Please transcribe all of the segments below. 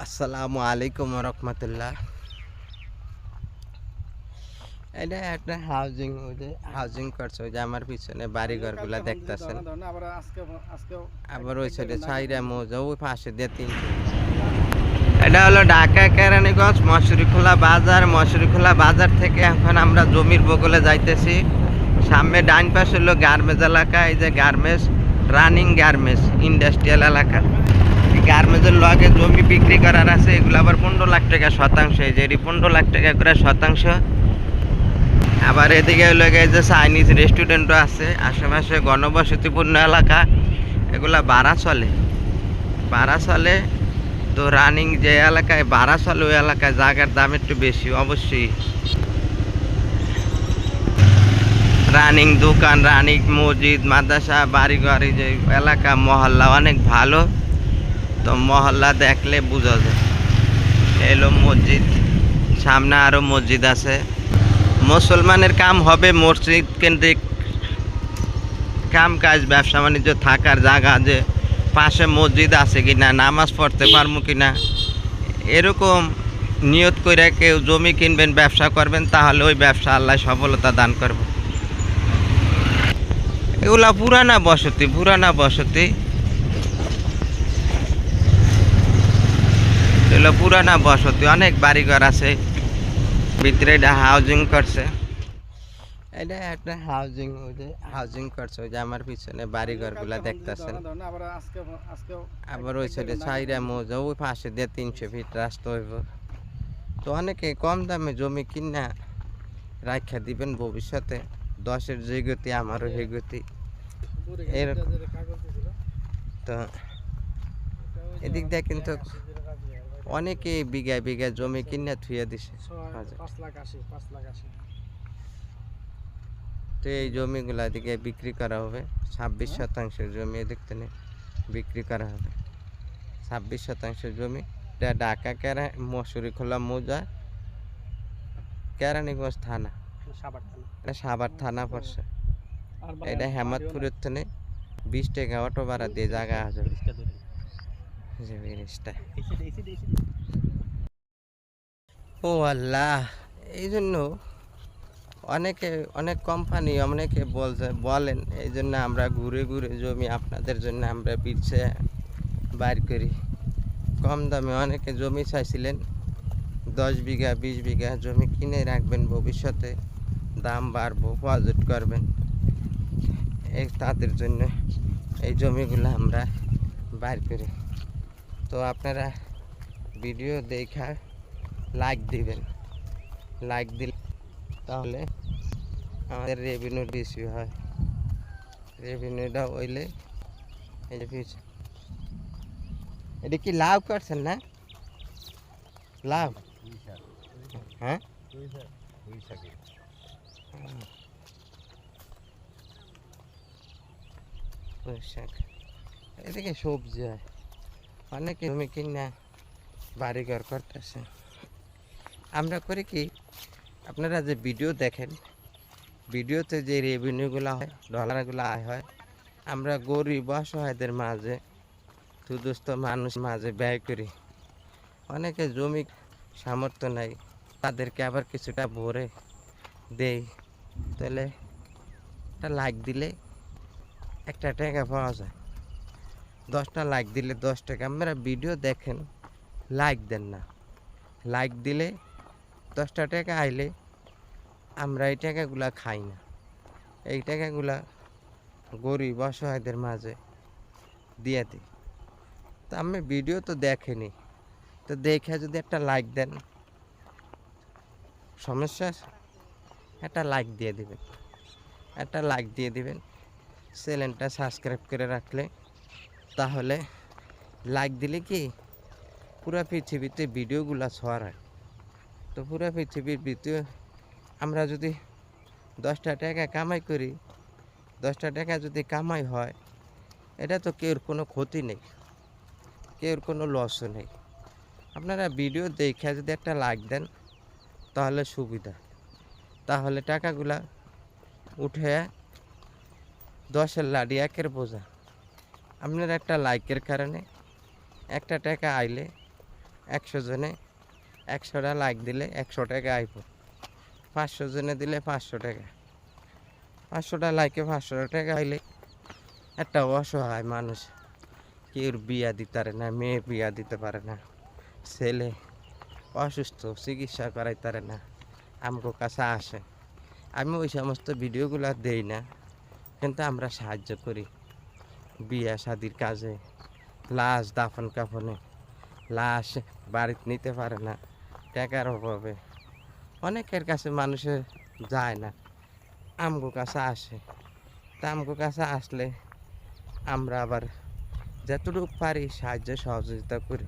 আসসালামু আলাইকুম রহমতুল্লাহ। এটা একটা হাউজিং করছে, ওই যে আমার পিছনে বাড়ি ঘরগুলা দেখতেছেন। আবার ওই সাইডে সাইরা মৌজা ওই পাশে দিয়ে তিনটে। এটা হলো ঢাকা কেরানীগঞ্জ মশুরিখোলা বাজার। মশুরিখোলা বাজার থেকে এখন আমরা জমির বগলে যাইতেছি। সামনে ডাইন পাশে হলো গার্মেন্টস এলাকা। এই যে গার্মেন্টস, রানিং গার্মেন্টস ইন্ডাস্ট্রিয়াল এলাকা। গার্মেন্টসের লগে জমি বিক্রি করার আছে, এগুলো আবার 15 লাখ টাকা শতাংশ। এই যে 15 লাখ টাকা করে শতাংশ। আবার এদিকে লগে যে চাইনিজ রেস্টুরেন্টও আছে। আশেপাশে ঘনবসতিপূর্ণ এলাকা, এগুলা ভাড়া চলে। তো রানিং যে এলাকায় ভাড়া চলে ওই এলাকায় জায়গার দাম একটু বেশি অবশ্যই। রানিং দোকান, রানিং মসজিদ, মাদ্রাসা, বাড়িঘর, যে এলাকা মহল্লা অনেক ভালো। তো মহল্লা দেখলে বোঝা যায়। এলো মসজিদ, সামনে আরো মসজিদ আছে। মুসলমানের কাম হবে মসজিদ কেন্দ্রিক কাম কাজ, ব্যবসা বাণিজ্য, থাকার জায়গা, যে পাশে মসজিদ আছে কিনা, নামাজ পড়তে পারবো কিনা, এরকম নিয়ত করে কেউ জমি কিনবেন, ব্যবসা করবেন, তাহলে ওই ব্যবসা আল্লাহ সফলতা দান করবে। এগুলা পুরানা বসতি এগুলো পুরানা বসতি, অনেক বাড়িঘর আছে ভিতরে। এটা হাউজিং করছে। এটা একটা হাউজিং করছে, ওই যে আমার পিছনে বাড়ি ঘরগুলা দেখতেছেন। আবার ওই সাইডে সাইরা মৌজা ওই পাশে দিয়ে 300 ফিট রাস্তা হইব। তো অনেকে কম দামে জমি কিনা রাখা দিবেন ভবিষ্যতে। 10-এর যে গতি আমারও সেই গতি এরকম। তো এদিক দিয়ে কিন্তু অনেকে বিঘা জমি কিনা থুয়ে দিছে। তো এই জমিগুলা এদিকে বিক্রি করা হবে। 26 শতাংশের জমি এদিক থেকে বিক্রি করা হবে। 26 শতাংশের জমি। এটা ঢাকা মশুরিখোলা মৌজা, কেরানীগঞ্জ থানা, এটা সাভার থানা পড়ছে। এটা হেমাদপুরের থেকে 20 টাকা অটো ভাড়া দিয়ে জায়গা আছে। ও আল্লাহ, এই জন্য অনেক কোম্পানি অনেকে বলেন, এই জন্য আমরা ঘুরে জমি আপনাদের জন্য আমরা পিছে বাইর করি। কম দামে অনেকে জমি চাইছিলেন, 10 বিঘা 20 বিঘা জমি কিনে রাখবেন, ভবিষ্যতে দাম বাড়বো, প্রজেক্ট করবেন। এই তাদের জন্য এই জমিগুলো আমরা বাইর করি। তো আপনারা ভিডিও দেখা লাইক দিবেন। লাইক দিলে তাহলে আমাদের রেভিনিউ বেশি হয়। রেভিনিউটা হইলে এই যে এটা কি লাভ করছেন না? লাভ, হ্যাঁ, এদিকে সবজি হয়। অনেকে জমি কিনা বাড়িঘর করতেছে। আমরা করি কি, আপনারা যে ভিডিও দেখেন, ভিডিওতে যে রেভিনিউগুলো হয়, ডলারগুলো আয় হয়, আমরা গরিব অসহায়দের মাঝে, দুস্থ মানুষ মাঝে ব্যয় করি। অনেকে জমি সামর্থ্য নাই, তাদেরকে আবার কিছুটা ভরে দেই। তাহলে একটা লাইক দিলে একটা টাকা পাওয়া যায়। 10টা লাইক দিলে 10 টাকা। আপনারা ভিডিও দেখেন, লাইক দেন না। লাইক দিলে 10টা টাকা আইলে আমরা এই টাকাগুলা খাই না। এই টাকাগুলা গরিব অসহায়দের মাঝে দিয়ে দিই। তো আমি ভিডিও তো দেখেনি, তো দেখে যদি একটা লাইক দেন, সমস্যা একটা লাইক দিয়ে দিবেন। চ্যানেলটা সাবস্ক্রাইব করে রাখলে, তাহলে লাইক দিলে কি পুরা পৃথিবীতে ভিডিওগুলো ছড়ায়। তো পুরা পৃথিবীর ভিডিও আমরা যদি 10টা টাকা কামাই করি, 10টা টাকা যদি কামাই হয়, এটা তো কেউর কোনো ক্ষতি নেই, কেউর কোনো লসও নেই। আপনারা ভিডিও দেখে যদি একটা লাইক দেন, তাহলে সুবিধা। তাহলে টাকাগুলা উঠে 10-এর লাডি 1-এর বোঝা। আপনার একটা লাইকের কারণে একটা টাকা আইলে 100 জনে 100টা লাইক দিলে 100 টাকা আইব, 500 জনে দিলে 500 টাকা, 500টা লাইকে 500 টাকা আইলে একটা অসহায় মানুষ, কেউ বিয়া দিতে পারে না, মেয়ে বিয়া দিতে পারে না, ছেলে অসুস্থ চিকিৎসা করাইতে পারে না, আমগো কাছে আসে। আমি ওই সমস্ত ভিডিওগুলো দেই না, কিন্তু আমরা সাহায্য করি বিয়া শাদির কাজে, লাশ দাফন কাফনে, লাশ বাড়িতে নিতে পারে না টাকার অভাবে, অনেকের কাছে মানুষের যায় না, আমগো কাছে আসে। তা আমগো কাছে আসলে আমরা আবার যতটুকু পারি সাহায্য সহযোগিতা করি।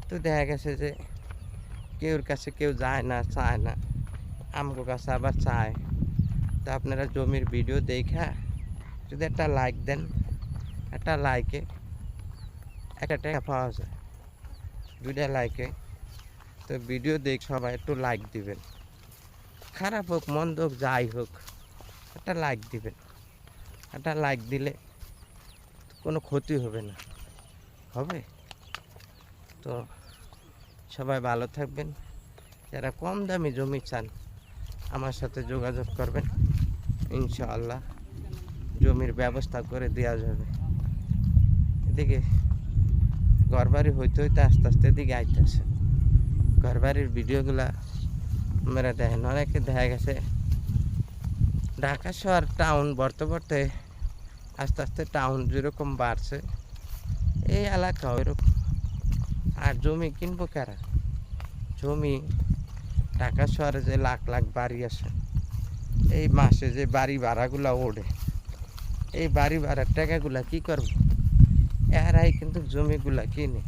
তো দেখা গেছে যে কেউর কাছে কেউ যায় না, চায় না, আমগো কাছে আবার চায়। তো আপনারা জমির ভিডিও দেখা যদি একটা লাইক দেন, একটা লাইকে 1 টাকা পাওয়া যায়, 2টা লাইকে। তো ভিডিও দেখ সবাই একটু লাইক দিবেন, খারাপ হোক মন্দ হোক যাই হোক একটা লাইক দিবেন। একটা লাইক দিলে কোনো ক্ষতি হবে না, হবে। তো সবাই ভালো থাকবেন। যারা কম দামি জমি চান আমার সাথে যোগাযোগ করবেন, ইনশাআল্লাহ জমির ব্যবস্থা করে দেওয়া যাবে। এদিকে ঘরবাড়ি হইতে হইতে আস্তে আস্তে এদিকে আইতেছে, ঘরবাড়ির ভিডিওগুলা আপনারা দেখেন। অনেকে দেখা গেছে ঢাকা শহর টাউন বর্তে বর্তে আস্তে আস্তে টাউন যেরকম বাড়ছে, এই এলাকা ওইরকম। আর জমি কিনবো কারা? জমি ঢাকা শহরে যে লাখ লাখ বাড়ি আছে, এই মাসে যে বাড়ি ভাড়াগুলা ওঠে, এই বাড়ি ভাড়ার টাকাগুলা কি করবো? এরাই কিন্তু জমিগুলা কিনে।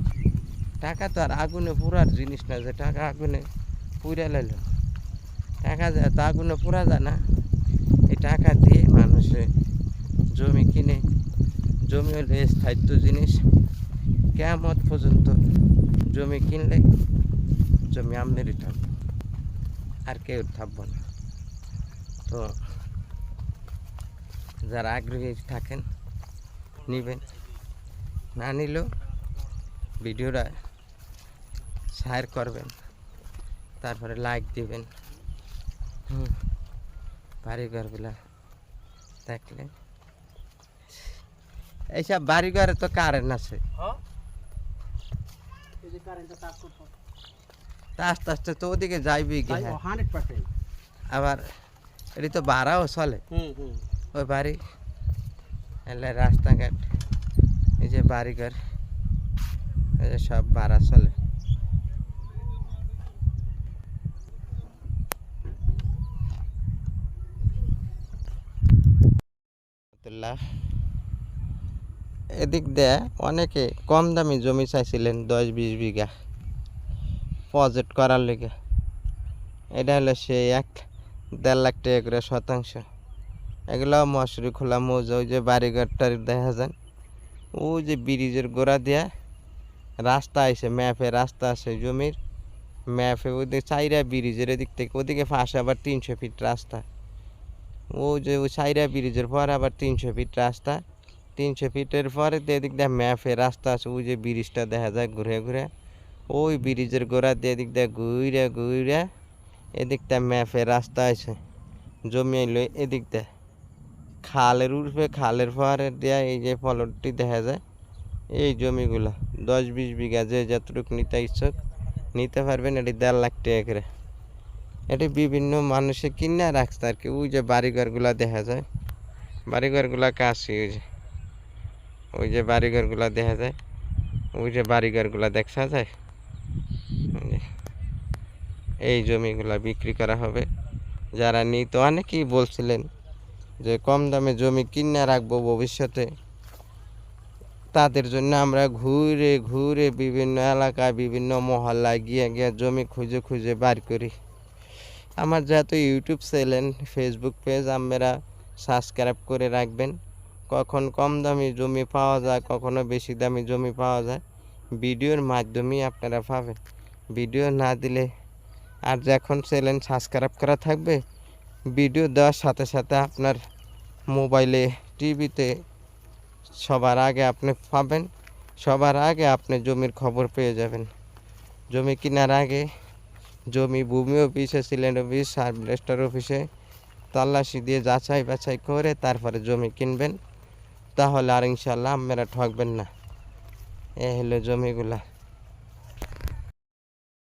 টাকা তো আর আগুনে পুরার জিনিস না যে টাকা আগুনে পুড়ে লাইল, টাকা যায় তো আগুনে পুরা যায় না। এই টাকা দিয়ে মানুষে জমি কিনে। জমি হলো স্থায়িত্ব জিনিস, কিয়ামত পর্যন্ত জমি কিনলে জমি আমনেরই থাকবে, আর কেউ থাকবো না। তো যারা আগ্রহী থাকেন নিবেন, না নিলেও ভিডিওটা শেয়ার করবেন, তারপরে লাইক দিবেন। বাড়িঘরগুলা দেখলে, এইসব বাড়িঘরে তো কারেন্ট আছে, তা আস্তে আস্তে তো ওদিকে যাইবি কি। আবার এটি তো ভাড়াও চলে, ওই বাড়ি এলে রাস্তাঘাট, এই যে বাড়িঘর, এই যে সব ভাড়া চলে। এদিক দিয়ে অনেকে কম দামি জমি চাইছিলেন 10-20 বিঘা প্রজেক্ট করার লেগে। এটা হলো সেই 1-1.5 লাখ টাকা করে শতাংশ। এগুলো মশুরি খোলা মৌজা, ওই যে বাড়িঘরটার দেখা যায়, ওই যে ব্রিজের গোড়া দিয়া রাস্তা আছে, ম্যাপে রাস্তা আছে জমির, ম্যাপে ওইদিকে 4 ব্রিজের এদিক থেকে ওদিকে ফাঁসে আবার 300 ফিট রাস্তা। ওই যে ওই 4 ব্রিজের পর আবার 300 ফিট রাস্তা, 300 ফিটের পরে এদিক দিয়ে ম্যাপে রাস্তা আছে, ওই যে ব্রিজটা দেখা যায় ঘুরে ঘুরে, ওই ব্রিজের গোড়া দিয়ে এদিক দিয়ে ঘুরে ঘুরে এদিকটা ম্যাপে রাস্তা আছে। জমি এলো এদিক দিয়ে খালের উঠবে, খালের পরে দেয়া এই যে ফলটি দেখা যায়। এই জমিগুলা 10-20 বিঘা যে যতটুকু নিতে ইচ্ছুক নিতে পারবেন। এটি 1.5 লাখ টাকা করে। এটি বিভিন্ন মানুষে কিনে রাখছে আর কি। ওই যে বাড়িঘরগুলা দেখা যায়, বাড়িঘরগুলা কাছে, ওই যে বাড়িঘরগুলা দেখা যায়, ওই যে বাড়িঘরগুলা দেখা যায়। এই জমিগুলা বিক্রি করা হবে। যারা নিত অনেকেই বলছিলেন যে কম দামে জমি কিনে রাখবো ভবিষ্যতে, তাদের জন্য আমরা ঘুরে ঘুরে বিভিন্ন এলাকায় বিভিন্ন মহল্লায় গিয়ে গিয়ে জমি খুঁজে খুঁজে বার করি। আমার যেহেতু ইউটিউব চ্যানেল, ফেসবুক পেজ আপনারা সাবস্ক্রাইব করে রাখবেন। কখন কম দামি জমি পাওয়া যায়, কখনো বেশি দামি জমি পাওয়া যায়, ভিডিওর মাধ্যমেই আপনারা পাবেন। ভিডিও না দিলে, আর যখন চ্যানেল সাবস্ক্রাইব করা থাকবে, ভিডিও দেওয়ার সাথে সাথে আপনার মোবাইলে, টিভিতে সবার আগে আপনি পাবেন, সবার আগে আপনি জমির খবর পেয়ে যাবেন। জমি কেনার আগে জমি ভূমি অফিসে সিল্যান্ড অফিস সাব রেজিস্ট্রার অফিসে তল্লাশি দিয়ে যাচাই বাছাই করে তারপরে জমি কিনবেন, তাহলে আর ইনশাল্লাহ আপনারা ঠকবেন না। এ হলো জমিগুলা।